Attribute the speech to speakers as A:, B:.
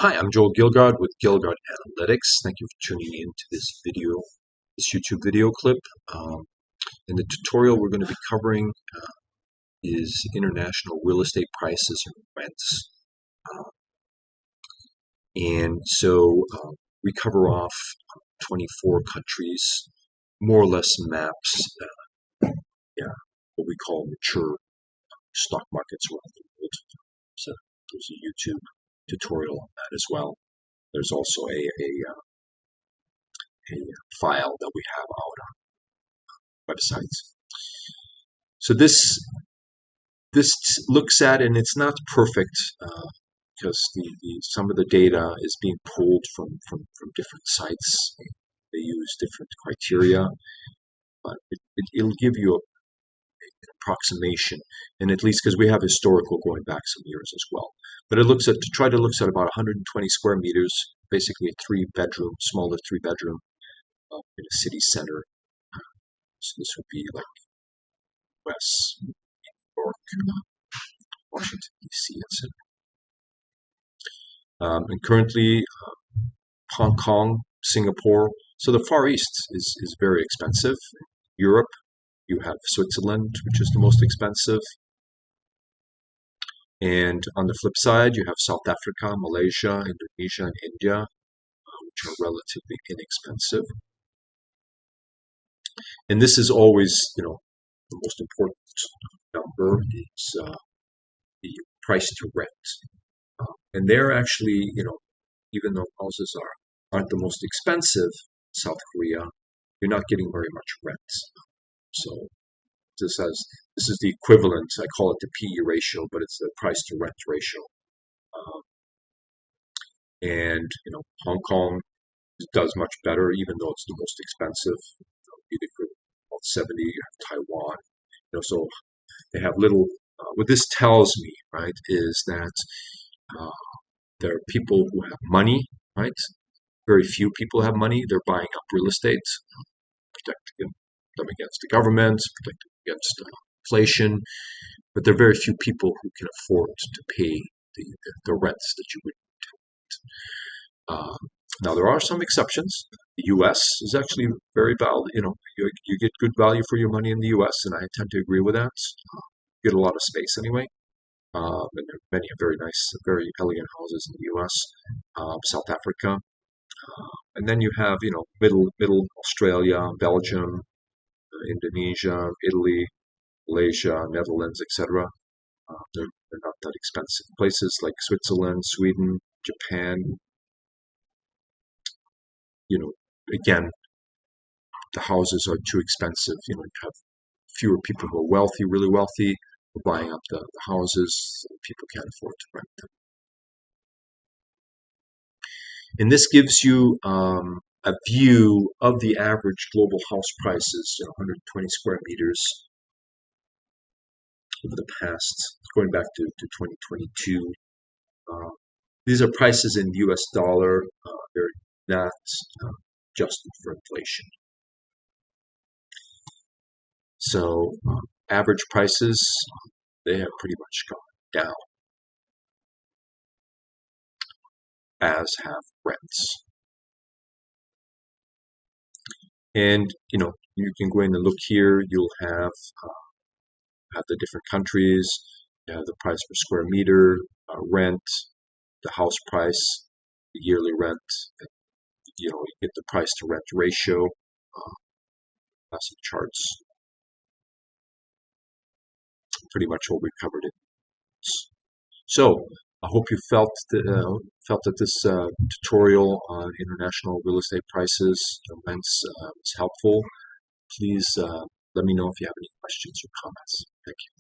A: Hi, I'm Joel Gilgard with Gilgard Analytics. Thank you for tuning in to this YouTube video clip. In the tutorial we're going to be covering is international real estate prices and rents. We cover off 24 countries, more or less maps, what we call mature stock markets around the world. So there's a YouTube tutorial on that as well. There's also a file that we have out on websites. So this looks at, and it's not perfect because some of the data is being pulled from different sites. They use different criteria, but it'll give you an approximation, and at least because we have historical going back some years as well. But it looks at about 120 square meters, basically a smaller three bedroom in a city center. So this would be like West New York, Washington D.C., etc. And currently, Hong Kong, Singapore. So the Far East is very expensive. Europe, you have Switzerland, which is the most expensive. And on the flip side, you have South Africa, Malaysia, Indonesia, and India, which are relatively inexpensive. And this is always, the most important number is the price to rent. And they're actually, even though houses aren't the most expensive in South Korea, you're not getting very much rent. So this is the equivalent. I call it the PE ratio, but it's the price to rent ratio. And Hong Kong does much better, even though it's the most expensive. About 70. You have Taiwan. So they have little. What this tells me, right, is that there are people who have money, right? Very few people have money. They're buying up real estate, protecting them against the government, protecting them against inflation. But there are very few people who can afford to pay the rents that you would. Now there are some exceptions. The U.S. is actually very valid. You get good value for your money in the U.S., and I tend to agree with that. You get a lot of space anyway. And there are many very nice, very elegant houses in the U.S., South Africa, and then you have middle Australia, Belgium, Indonesia, Italy, Malaysia, Netherlands, etc. They're not that expensive. Places like Switzerland, Sweden, Japan. Again, the houses are too expensive. You have fewer people who are wealthy, really wealthy, who are buying up the houses. People can't afford to rent them. And this gives you a view of the average global house prices, 120 square meters over the past, going back to 2022. These are prices in US dollar. They're not adjusted for inflation. So average prices, they have pretty much gone down, as have rents. And you can go in and look here. You'll have the different countries. You have the price per square meter, rent, the house price, the yearly rent. You get the price to rent ratio. Lots of charts. Pretty much what we covered it. So I hope you felt that this tutorial on international real estate prices and rents was helpful. Please let me know if you have any questions or comments. Thank you.